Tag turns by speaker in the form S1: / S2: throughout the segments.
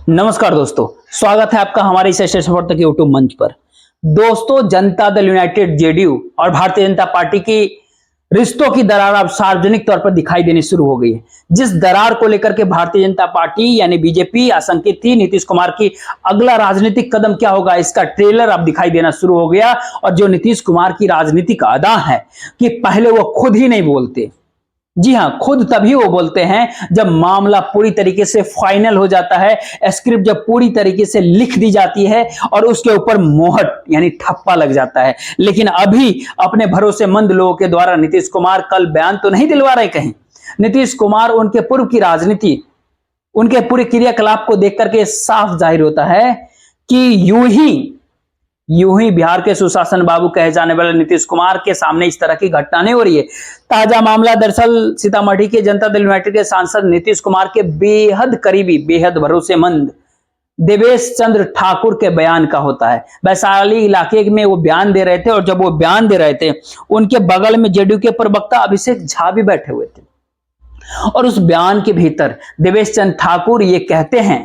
S1: नमस्कार दोस्तों, स्वागत है आपका हमारे इस सशक्त तक यूट्यूब मंच पर। दोस्तों, जनता दल यूनाइटेड जेडीयू और भारतीय जनता पार्टी की रिश्तों की दरार अब सार्वजनिक तौर पर दिखाई देनी शुरू हो गई है। जिस दरार को लेकर के भारतीय जनता पार्टी यानी बीजेपी आशंकित थी नीतीश कुमार की अगला राजनीतिक कदम क्या होगा, इसका ट्रेलर अब दिखाई देना शुरू हो गया। और जो नीतीश कुमार की राजनीतिक अदा है कि पहले वो खुद ही नहीं बोलते। जी हां, खुद तभी वो बोलते हैं जब मामला पूरी तरीके से फाइनल हो जाता है, स्क्रिप्ट जब पूरी तरीके से लिख दी जाती है और उसके ऊपर मोहर यानी ठप्पा लग जाता है। लेकिन अभी अपने भरोसेमंद लोगों के द्वारा नीतीश कुमार कल बयान तो नहीं दिलवा रहे कहीं। नीतीश कुमार उनके पूर्व की राजनीति, उनके पूरे क्रियाकलाप को देख करके साफ जाहिर होता है कि यूं ही बिहार के सुशासन बाबू कहे जाने वाले नीतीश कुमार के सामने इस तरह की घटना नहीं हो रही है। ताजा मामला दरअसल सीतामढ़ी के जनता दल यूनाइटेड के सांसद नीतीश कुमार के बेहद करीबी, बेहद भरोसेमंद देवेश चंद्र ठाकुर के बयान का होता है। वैशाली इलाके में वो बयान दे रहे थे और जब वो बयान दे रहे थे उनके बगल में जेडीयू के प्रवक्ता अभिषेक झा भी बैठे हुए थे। और उस बयान के भीतर देवेश चंद्र ठाकुर ये कहते हैं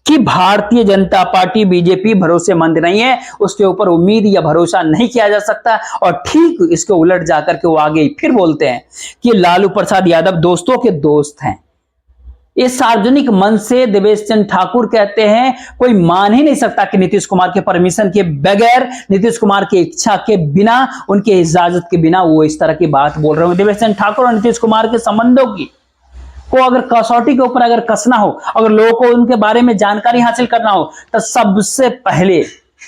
S1: कि भारतीय जनता पार्टी बीजेपी भरोसेमंद नहीं है, उसके ऊपर उम्मीद या भरोसा नहीं किया जा सकता। और ठीक इसके उलट जाकर के वो आगे फिर बोलते हैं कि लालू प्रसाद यादव दोस्तों के दोस्त हैं। इस सार्वजनिक मंच से देवेश चंद्र ठाकुर कहते हैं कोई मान ही नहीं सकता कि नीतीश कुमार के परमिशन के बगैर, नीतीश कुमार की इच्छा के बिना, उनके इजाजत के बिना वो इस तरह की बात बोल रहे हो। देवेश चंद्र ठाकुर और नीतीश कुमार के संबंधों की को अगर कसौटी के ऊपर अगर कसना हो, अगर लोगों को उनके बारे में जानकारी हासिल करना हो, तो सबसे पहले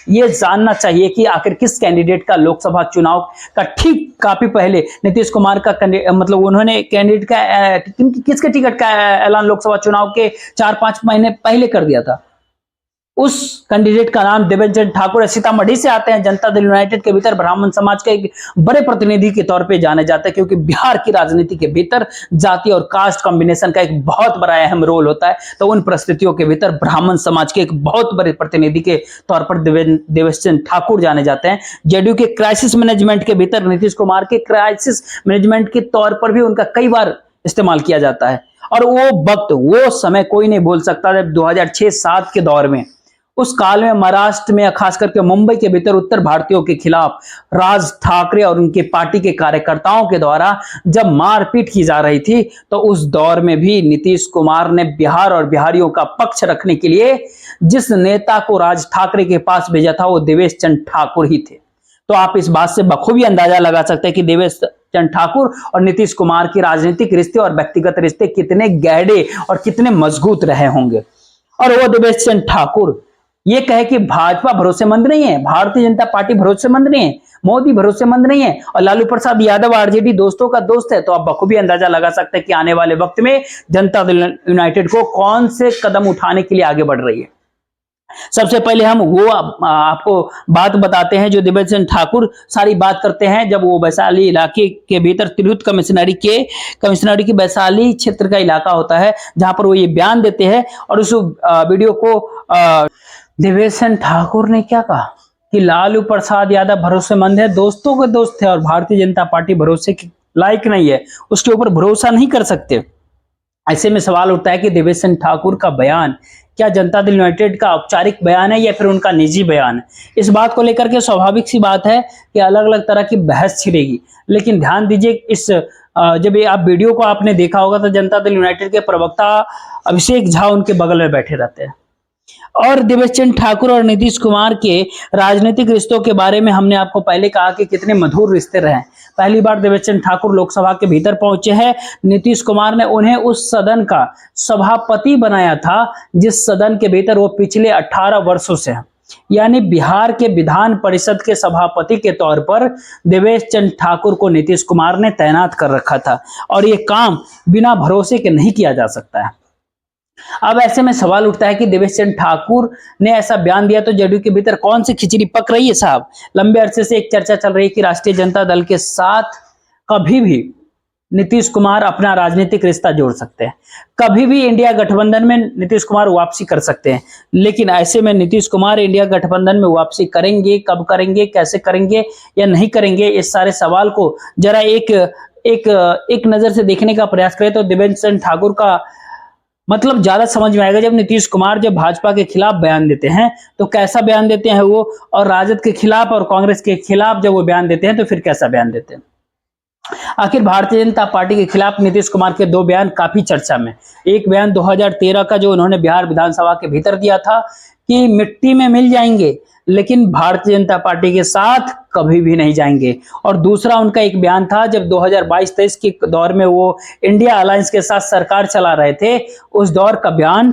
S1: यह जानना चाहिए कि आखिर किस कैंडिडेट का लोकसभा चुनाव का ठीक काफी पहले नीतीश कुमार का मतलब उन्होंने कैंडिडेट का किसके टिकट का ऐलान लोकसभा चुनाव के 4-5 महीने पहले कर दिया था। उस कैंडिडेट का नाम देवेश चंद्र ठाकुर है। सीतामढ़ी से आते हैं, जनता दल यूनाइटेड के भीतर ब्राह्मण समाज के एक बड़े प्रतिनिधि के तौर पे जाने जाते हैं, क्योंकि बिहार की राजनीति के भीतर जाति और कास्ट कॉम्बिनेशन का एक बहुत बड़ा अहम रोल होता है। तो उन परिस्थितियों के भीतर ब्राह्मण समाज के एक बहुत बड़े प्रतिनिधि के तौर पर देवेश चंद्र ठाकुर जाने जाते हैं। जेडीयू के क्राइसिस मैनेजमेंट के भीतर नीतीश कुमार के क्राइसिस मैनेजमेंट के तौर पर भी उनका कई बार इस्तेमाल किया जाता है। और वो वक्त, वो समय कोई नहीं भूल सकता जब 2006-07 के दौर में, उस काल में महाराष्ट्र में, खास करके मुंबई के भीतर उत्तर भारतीयों के खिलाफ राज ठाकरे और उनके पार्टी के कार्यकर्ताओं के द्वारा जब मारपीट की जा रही थी, तो उस दौर में भी नीतीश कुमार ने बिहार और बिहारियों का पक्ष रखने के लिए जिस नेता को राज ठाकरे के पास भेजा था वो देवेश चंद्र ठाकुर ही थे। तो आप इस बात से बखूबी अंदाजा लगा सकते हैं कि देवेश चंद्र ठाकुर और नीतीश कुमार की राजनीतिक रिश्ते और व्यक्तिगत रिश्ते कितने गहरे और कितने मजबूत रहे होंगे। और वो देवेश चंद्र ठाकुर ये कहे कि भाजपा भरोसेमंद नहीं है, भारतीय जनता पार्टी भरोसेमंद नहीं है, मोदी भरोसेमंद नहीं है और लालू प्रसाद यादव आरजेडी दोस्तों का दोस्त है, तो आप बखूबी अंदाजा लगा सकते हैं कि आने वाले वक्त में जनता दल यूनाइटेड को कौन से कदम उठाने के लिए आगे बढ़ रही है। सबसे पहले हम वो आपको बात बताते हैं जो देवेश चंद्र ठाकुर सारी बात करते हैं जब वो वैशाली इलाके के भीतर तिरहुत कमिश्नरी की वैशाली क्षेत्र का इलाका होता है, जहां पर वो ये बयान देते हैं। और उस वीडियो को देवेश चंद्र ठाकुर ने क्या कहा कि लालू प्रसाद यादव भरोसेमंद है, दोस्तों के दोस्त है, और भारतीय जनता पार्टी भरोसे के लायक नहीं है, उसके ऊपर भरोसा नहीं कर सकते। ऐसे में सवाल उठता है कि देवेश चंद्र ठाकुर का बयान क्या जनता दल यूनाइटेड का औपचारिक बयान है या फिर उनका निजी बयान है। इस बात को लेकर के स्वाभाविक सी बात है कि अलग अलग तरह की बहस छिड़ेगी। लेकिन ध्यान दीजिए, जब आप वीडियो को आपने देखा होगा तो जनता दल यूनाइटेड के प्रवक्ता अभिषेक झा उनके बगल में बैठे रहते हैं। और देवेश चंद्र ठाकुर और नीतीश कुमार के राजनीतिक रिश्तों के बारे में हमने आपको पहले कहा कि कितने मधुर रिश्ते रहे। पहली बार देवेश चंद्र ठाकुर लोकसभा के भीतर पहुंचे हैं, नीतीश कुमार ने उन्हें उस सदन का सभापति बनाया था जिस सदन के भीतर वो पिछले 18 वर्षों से हैं। यानी बिहार के विधान परिषद के सभापति के तौर पर देवेश चंद्र ठाकुर को नीतीश कुमार ने तैनात कर रखा था। और ये काम बिना भरोसे के नहीं किया जा सकता है। अब ऐसे में सवाल उठता है कि देवेश चंद्र ठाकुर ने ऐसा बयान दिया तो जेडीयू के भीतर कौन सी खिचड़ी पक रही है साहब। लंबे अरसे से एक चर्चा चल रही है कि राष्ट्रीय जनता दल के साथ कभी भी नीतीश कुमार अपना राजनीतिक रिश्ता जोड़ सकते हैं, कभी भी इंडिया गठबंधन में नीतीश कुमार वापसी कर सकते हैं। लेकिन ऐसे में नीतीश कुमार इंडिया गठबंधन में वापसी करेंगे, कब करेंगे, कैसे करेंगे या नहीं करेंगे, इस सारे सवाल को जरा एक नजर से देखने का प्रयास करें तो देवेश चंद्र ठाकुर का मतलब ज्यादा समझ में आएगा जब नीतीश कुमार जब भाजपा के खिलाफ बयान देते हैं तो कैसा बयान देते हैं वो, और राजद के खिलाफ और कांग्रेस के खिलाफ जब वो बयान देते हैं तो फिर कैसा बयान देते हैं। आखिर भारतीय जनता पार्टी के खिलाफ नीतीश कुमार के दो बयान काफी चर्चा में। एक बयान 2013 का जो उन्होंने बिहार विधानसभा के भीतर दिया था कि मिट्टी में मिल जाएंगे लेकिन भारतीय जनता पार्टी के साथ कभी भी नहीं जाएंगे, और दूसरा उनका एक बयान था जब 2022-23 के दौर में वो इंडिया अलायंस के साथ सरकार चला रहे थे, उस दौर का बयान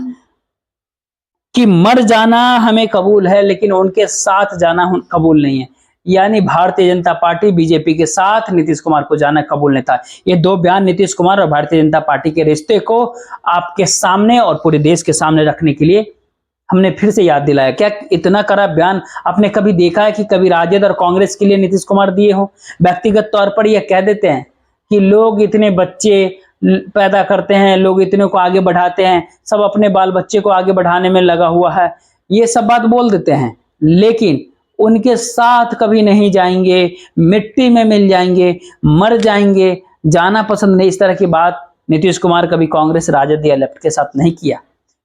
S1: कि मर जाना हमें कबूल है लेकिन उनके साथ जाना कबूल नहीं है। यानी भारतीय जनता पार्टी बीजेपी के साथ नीतीश कुमार को जाना कबूल नहीं था। ये दो बयान नीतीश कुमार और भारतीय जनता पार्टी के रिश्ते को आपके सामने और पूरे देश के सामने रखने के लिए हमने फिर से याद दिलाया। क्या इतना कड़ा बयान आपने कभी देखा है कि कभी राजद और कांग्रेस के लिए नीतीश कुमार दिए हो? व्यक्तिगत तौर पर यह कह देते हैं कि लोग इतने बच्चे पैदा करते हैं, लोग इतने को आगे बढ़ाते हैं, सब अपने बाल बच्चे को आगे बढ़ाने में लगा हुआ है, ये सब बात बोल देते हैं, लेकिन उनके साथ कभी नहीं जाएंगे, मिट्टी में मिल जाएंगे, मर जाएंगे, जाना पसंद नहीं। इस तरह की बात नीतीश कुमार कभी कांग्रेस, राजद या लेफ्ट के साथ नहीं किया।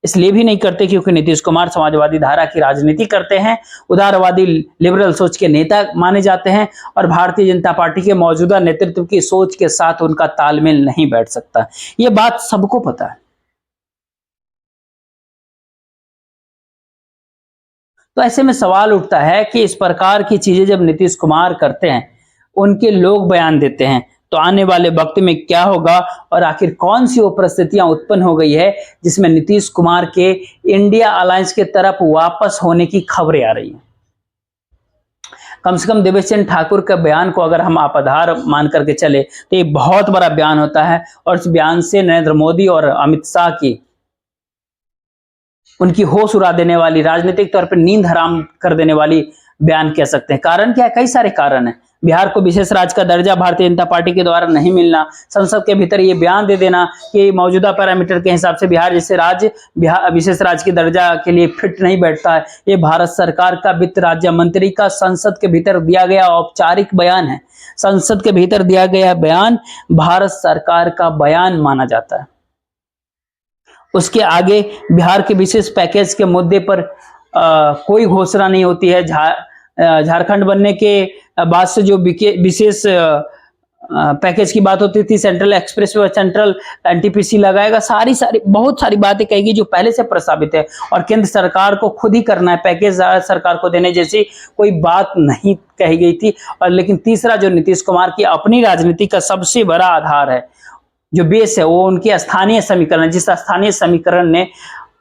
S1: इसलिए भी नहीं करते क्योंकि नीतीश कुमार समाजवादी धारा की राजनीति करते हैं, उदारवादी लिबरल सोच के नेता माने जाते हैं, और भारतीय जनता पार्टी के मौजूदा नेतृत्व की सोच के साथ उनका तालमेल नहीं बैठ सकता। ये बात सबको पता है। तो ऐसे में सवाल उठता है कि इस प्रकार की चीजें जब नीतीश कुमार करते हैं, उनके लोग बयान देते हैं, तो आने वाले वक्त में क्या होगा, और आखिर कौन सी वो परिस्थितियां उत्पन्न हो गई है जिसमें नीतीश कुमार के इंडिया अलायंस के तरफ वापस होने की खबरें आ रही हैं। कम से कम देवेश चंद्र ठाकुर के बयान को अगर हम आधार मान करके चले तो ये बहुत बड़ा बयान होता है, और इस बयान से नरेंद्र मोदी और अमित शाह की उनकी होश उड़ा देने वाली, राजनीतिक तौर पर नींद हराम कर देने वाली बयान कह सकते हैं। कारण क्या है? कई सारे कारण हैं। बिहार को विशेष राज्य का दर्जा भारतीय जनता पार्टी के द्वारा नहीं मिलना, संसद के भीतर ये बयान दे देना कि मौजूदा पैरामीटर के हिसाब से बिहार जैसे राज्य विशेष राज्य के दर्जा के लिए फिट नहीं बैठता है, ये भारत सरकार का वित्त राज्य मंत्री का संसद के भीतर दिया गया औपचारिक बयान है। संसद के भीतर दिया गया बयान भारत सरकार का बयान माना जाता है। उसके आगे बिहार के विशेष पैकेज के मुद्दे पर कोई घोषणा नहीं होती है। झारखंड बनने के बाद से जो विशेष पैकेज की बात होती थी, central express way, central NTPC लगाएगा, बहुत सारी बातें कहेगी जो पहले से प्रस्तावित है, और केंद्र सरकार को खुद ही करना है, पैकेज सरकार को देने जैसी कोई बात नहीं कही गई थी। और लेकिन तीसरा जो नीतीश कुमार की अपनी राजनीति का सबसे बड़ा आधार है, जो बेस है, वो उनके स्थानीय समीकरण, जिस स्थानीय समीकरण ने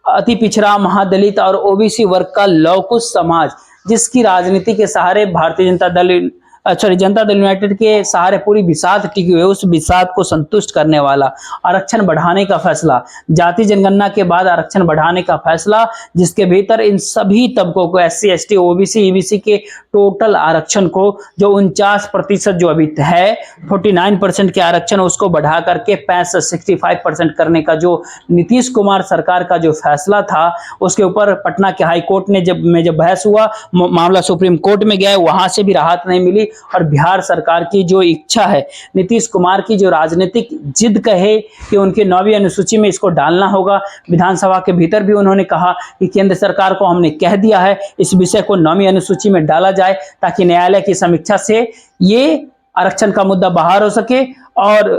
S1: अति पिछड़ा, महादलित और ओबीसी वर्ग का लौकुश समाज, जिसकी राजनीति के सहारे भारतीय जनता दल जनता दल यूनाइटेड के सहारे पूरी बिसात टिकी हुई है, उस बिसात को संतुष्ट करने वाला आरक्षण बढ़ाने का फैसला, जाति जनगणना के बाद आरक्षण बढ़ाने का फैसला, जिसके भीतर इन सभी तबकों को, एससी, एसटी, ओबीसी, ईबीसी के टोटल आरक्षण को जो 49% जो अभी है, 49% के आरक्षण उसको बढ़ा करके 65% करने का जो नीतीश कुमार सरकार का जो फैसला था, उसके ऊपर पटना के हाई कोर्ट ने जब बहस हुआ, मामला सुप्रीम कोर्ट में गया, वहां से भी राहत नहीं मिली। और बिहार सरकार की जो इच्छा है, नीतीश कुमार की जो राजनीतिक जिद कहे कि उनके 9वीं अनुसूची में इसको डालना होगा, विधानसभा के भीतर भी उन्होंने कहा कि केंद्र सरकार को हमने कह दिया है इस विषय को 9वीं अनुसूची में डाला जाए, ताकि न्यायालय की समीक्षा से ये आरक्षण का मुद्दा बाहर हो सके। और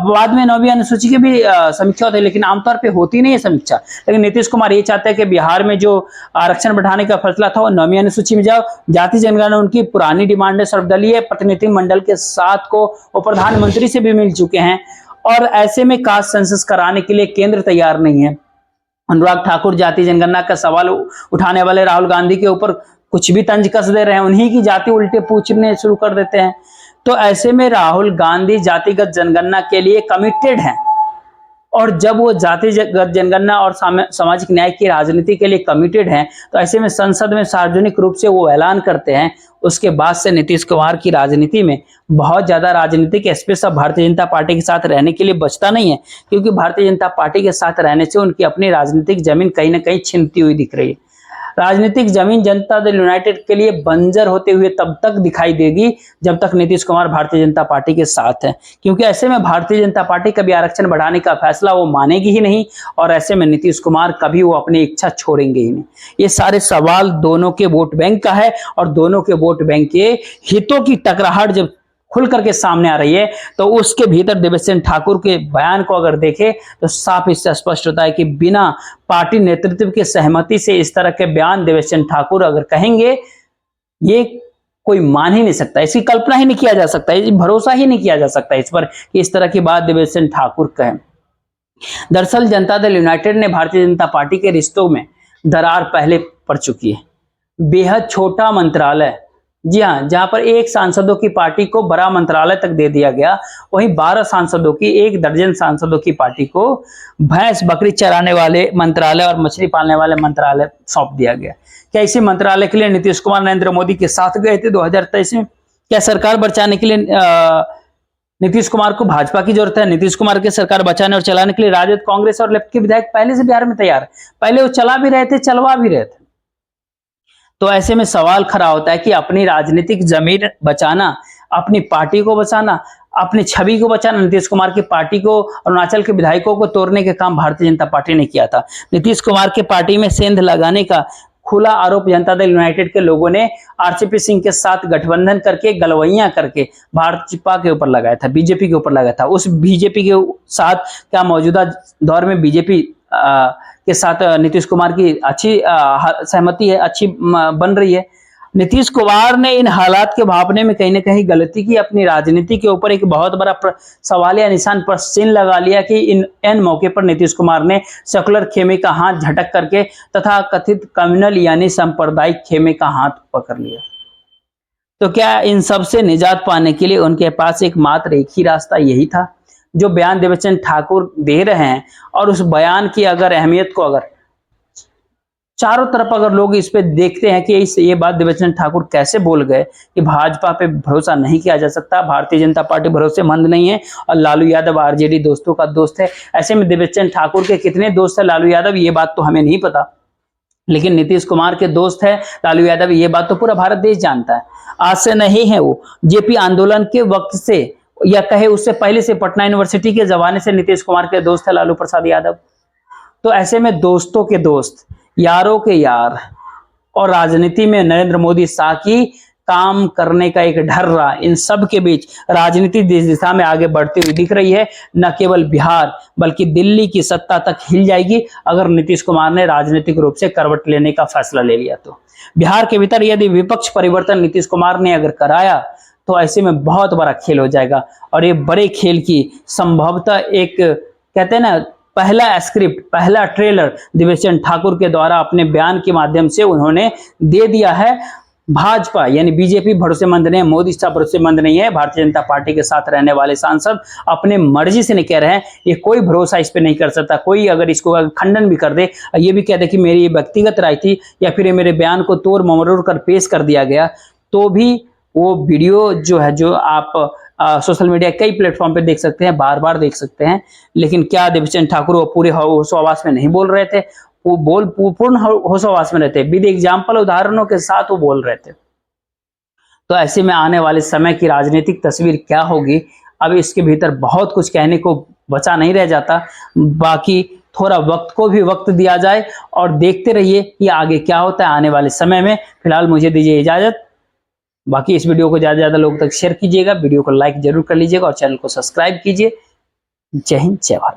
S1: बाद में 9वीं अनुसूची की भी समीक्षा होती है, लेकिन आमतौर पे होती नहीं है समीक्षा। लेकिन नीतीश कुमार ये चाहते हैं कि बिहार में जो आरक्षण बढ़ाने का फैसला था वो 9वीं अनुसूची में जाओ। जाति जनगणना उनकी पुरानी डिमांड है, सर्वदलीय प्रतिनिधि मंडल के साथ को वो प्रधानमंत्री से भी मिल चुके हैं, और ऐसे में कास्ट सेंसस कराने के लिए केंद्र तैयार नहीं है। अनुराग ठाकुर जाति जनगणना का सवाल उठाने वाले राहुल गांधी के ऊपर कुछ भी तंज कस दे रहे हैं, उन्हीं की जाति उल्टे पूछने शुरू कर देते हैं। तो ऐसे में राहुल गांधी जातिगत जनगणना के लिए कमिटेड हैं, और जब वो जातिगत जनगणना और सामाजिक न्याय की राजनीति के लिए कमिटेड हैं, तो ऐसे में संसद में सार्वजनिक रूप से वो ऐलान करते हैं। उसके बाद से नीतीश कुमार की राजनीति में बहुत ज्यादा राजनीतिक स्पेस अब भारतीय जनता पार्टी के साथ रहने के लिए बचता नहीं है, क्योंकि भारतीय जनता पार्टी के साथ रहने से उनकी अपनी राजनीतिक जमीन कहीं ना कहीं छिनती हुई दिख रही है। राजनीतिक जमीन जनता दल यूनाइटेड के लिए बंजर होते हुए तब तक दिखाई देगी जब तक नीतीश कुमार भारतीय जनता पार्टी के साथ है, क्योंकि ऐसे में भारतीय जनता पार्टी कभी आरक्षण बढ़ाने का फैसला वो मानेगी ही नहीं और ऐसे में नीतीश कुमार कभी वो अपनी इच्छा छोड़ेंगे ही नहीं। ये सारे सवाल दोनों के वोट बैंक का है और दोनों के वोट बैंक के हितों की टकराहट जब खुल करके सामने आ रही है तो उसके भीतर देवेश चंद्र ठाकुर के बयान को अगर देखें तो साफ इससे स्पष्ट होता है कि बिना पार्टी नेतृत्व की सहमति से इस तरह के बयान देवेश चंद्र ठाकुर अगर कहेंगे, ये कोई मान ही नहीं सकता, इसकी कल्पना ही नहीं किया जा सकता, भरोसा ही नहीं किया जा सकता इस पर कि इस तरह की बात देवेश चंद्र ठाकुर कहें। दरअसल जनता दल यूनाइटेड ने भारतीय जनता पार्टी के रिश्तों में दरार पहले पड़ चुकी है। बेहद छोटा मंत्रालय, जी हाँ, जहां पर 1 सांसदों की पार्टी को बड़ा मंत्रालय तक दे दिया गया, वहीं 12 सांसदों की 1 दर्जन सांसदों की पार्टी को भैंस बकरी चराने वाले मंत्रालय और मछली पालने वाले मंत्रालय सौंप दिया गया। क्या इसी मंत्रालय के लिए नीतीश कुमार नरेंद्र मोदी के साथ गए थे 2023 में? क्या सरकार बचाने के लिए नीतीश कुमार को भाजपा की जरूरत है? नीतीश कुमार की सरकार बचाने और चलाने के लिए राजद, कांग्रेस और लेफ्ट के विधायक पहले से बिहार में तैयार है, पहले वो चला भी रहे थे, चलवा भी रहे थे। तो ऐसे में सवाल खड़ा होता है कि अपनी राजनीतिक जमीन बचाना, अपनी पार्टी को बचाना, अपनी छवि को बचाना, नीतीश कुमार की पार्टी को, अरुणाचल के विधायकों को तोड़ने के काम भारतीय जनता पार्टी ने किया था। नीतीश कुमार के पार्टी में सेंध लगाने का खुला आरोप जनता दल यूनाइटेड के लोगों ने आरसीपी सिंह के साथ गठबंधन करके, गलवैया करके भाजपा के ऊपर लगाया था, बीजेपी के ऊपर लगाया था। उस बीजेपी के साथ क्या मौजूदा दौर में बीजेपी के साथ नीतीश कुमार की अच्छी सहमति है, अच्छी बन रही है? नीतीश कुमार ने इन हालात के भापने में कहीं ना कहीं गलती की, अपनी राजनीति के ऊपर एक बहुत बड़ा सवालिया निशान पर चिन्ह लगा लिया कि इन मौके पर नीतीश कुमार ने सेकुलर खेमे का हाथ झटक करके तथा कथित कम्युनल यानी सांप्रदायिक खेमे का हाथ पकड़ लिया। तो क्या इन सब से निजात पाने के लिए उनके पास एकमात्र एक ही रास्ता यही था जो बयान देवेश चंद्र ठाकुर दे रहे हैं? और उस बयान की अगर अहमियत को अगर चारों तरफ अगर लोग इस पे देखते हैं कि ये बात देवेश चंद्र ठाकुर कैसे बोल गए कि भाजपा पे भरोसा नहीं किया जा सकता, भारतीय जनता पार्टी भरोसेमंद नहीं है और लालू यादव आरजेडी दोस्तों का दोस्त है। ऐसे में देवेश चंद्र ठाकुर के कितने दोस्त है लालू यादव, ये बात तो हमें नहीं पता, लेकिन नीतीश कुमार के दोस्त है लालू यादव, ये बात तो पूरा भारत देश जानता है। आज से नहीं है, वो जेपी आंदोलन के वक्त से या कहे उससे पहले से पटना यूनिवर्सिटी के जमाने से नीतीश कुमार के दोस्त है लालू प्रसाद यादव। तो ऐसे में दोस्तों के दोस्त, यारों के यार और राजनीति में नरेंद्र मोदी शाह की काम करने का एक ढर्रा, इन सब के बीच राजनीति जिस दिशा में आगे बढ़ती हुई दिख रही है, न केवल बिहार बल्कि दिल्ली की सत्ता तक हिल जाएगी अगर नीतीश कुमार ने राजनीतिक रूप से करवट लेने का फैसला ले लिया। तो बिहार के भीतर यदि विपक्ष परिवर्तन नीतीश कुमार ने अगर कराया तो ऐसे में बहुत बड़ा खेल हो जाएगा और ये बड़े खेल की संभवतः एक, कहते हैं ना, पहला स्क्रिप्ट, पहला ट्रेलर देवेश चंद्र ठाकुर के द्वारा अपने बयान के माध्यम से उन्होंने दे दिया है। भाजपा यानी बीजेपी भरोसेमंद नहीं है, मोदी शाह भरोसेमंद नहीं है, भारतीय जनता पार्टी के साथ रहने वाले सांसद अपने मर्जी से नहीं कह रहे हैं, ये कोई भरोसा इस पे नहीं कर सकता। कोई अगर इसको खंडन भी कर दे, ये भी कह दे कि मेरी व्यक्तिगत राय थी या फिर मेरे बयान को तोड़ मरोड़ कर पेश कर दिया गया, तो भी वो वीडियो जो है, जो आप सोशल मीडिया कई प्लेटफॉर्म पे देख सकते हैं, बार बार देख सकते हैं। लेकिन क्या देवेश चंद्र ठाकुर वो पूरे होशोहवास में नहीं बोल रहे थे, वो पूर्ण होशोहवास में रहते, विद एग्जाम्पल उदाहरणों के साथ वो बोल रहे थे। तो ऐसे में आने वाले समय की राजनीतिक तस्वीर क्या होगी, अब इसके भीतर बहुत कुछ कहने को बचा नहीं रह जाता। बाकी थोड़ा वक्त को भी वक्त दिया जाए और देखते रहिए कि आगे क्या होता है आने वाले समय में। फिलहाल मुझे दीजिए इजाजत। बाकी इस वीडियो को ज्यादा से ज्यादा लोगों तक शेयर कीजिएगा, वीडियो को लाइक जरूर कर लीजिएगा और चैनल को सब्सक्राइब कीजिए। जय हिंद, जय भारत।